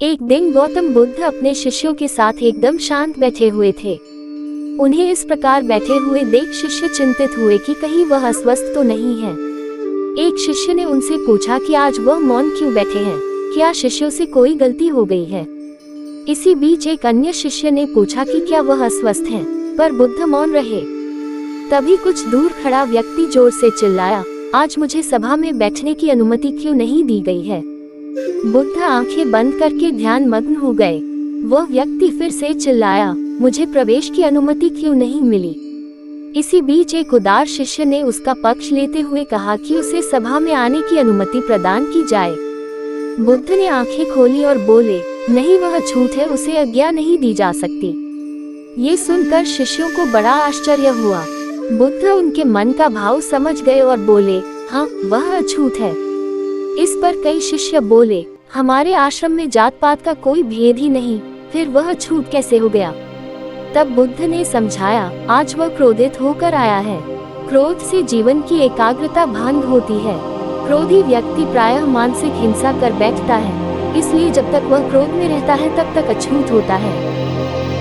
एक दिन गौतम बुद्ध अपने शिष्यों के साथ एकदम शांत बैठे हुए थे। उन्हें इस प्रकार बैठे हुए देख शिष्य चिंतित हुए कि कहीं वह अस्वस्थ तो नहीं है। एक शिष्य ने उनसे पूछा कि आज वह मौन क्यों बैठे हैं, क्या शिष्यों से कोई गलती हो गई है। इसी बीच एक अन्य शिष्य ने पूछा कि क्या वह अस्वस्थ हैं, पर बुद्ध मौन रहे। तभी कुछ दूर खड़ा व्यक्ति जोर से चिल्लाया, आज मुझे सभा में बैठने की अनुमति क्यों नहीं दी गई है। बुद्ध आंखें बंद करके ध्यान मग्न हो गए। वह व्यक्ति फिर से चिल्लाया, मुझे प्रवेश की अनुमति क्यों नहीं मिली। इसी बीच एक उदार शिष्य ने उसका पक्ष लेते हुए कहा कि उसे सभा में आने की अनुमति प्रदान की जाए। बुद्ध ने आंखें खोली और बोले, नहीं, वह झूठ है, उसे आज्ञा नहीं दी जा सकती। ये सुनकर शिष्यों को बड़ा आश्चर्य हुआ। बुद्ध उनके मन का भाव समझ गए और बोले, हाँ, वह झूठ है। इस पर कई शिष्य बोले, हमारे आश्रम में जात पात का कोई भेद ही नहीं, फिर वह झूठ कैसे हो गया। तब बुद्ध ने समझाया, आज वह क्रोधित होकर आया है। क्रोध से जीवन की एकाग्रता भंग होती है। क्रोधी व्यक्ति प्रायः मानसिक हिंसा कर बैठता है, इसलिए जब तक वह क्रोध में रहता है तब तक अछूत होता है।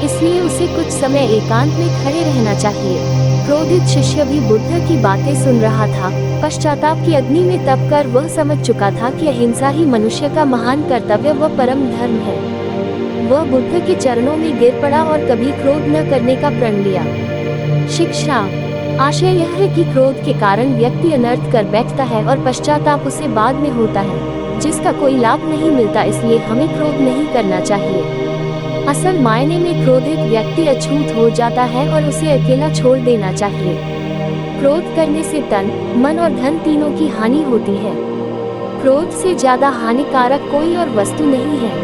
इसलिए उसे कुछ समय एकांत में खड़े रहना चाहिए। क्रोधित शिष्य भी बुद्ध की बातें सुन रहा था। पश्चाताप की अग्नि में तप कर वह समझ चुका था कि अहिंसा ही मनुष्य का महान कर्तव्य व परम धर्म है। वह बुद्ध के चरणों में गिर पड़ा और कभी क्रोध न करने का प्रण लिया। शिक्षा आशय यह है कि क्रोध के कारण व्यक्ति अनर्थ कर बैठता है और पश्चाताप उसे बाद में होता है, जिसका कोई लाभ नहीं मिलता। इसलिए हमें क्रोध नहीं करना चाहिए। असल मायने में क्रोधित व्यक्ति अछूत हो जाता है और उसे अकेला छोड़ देना चाहिए। क्रोध करने से तन, मन और धन तीनों की हानि होती है। क्रोध से ज्यादा हानिकारक कोई और वस्तु नहीं है।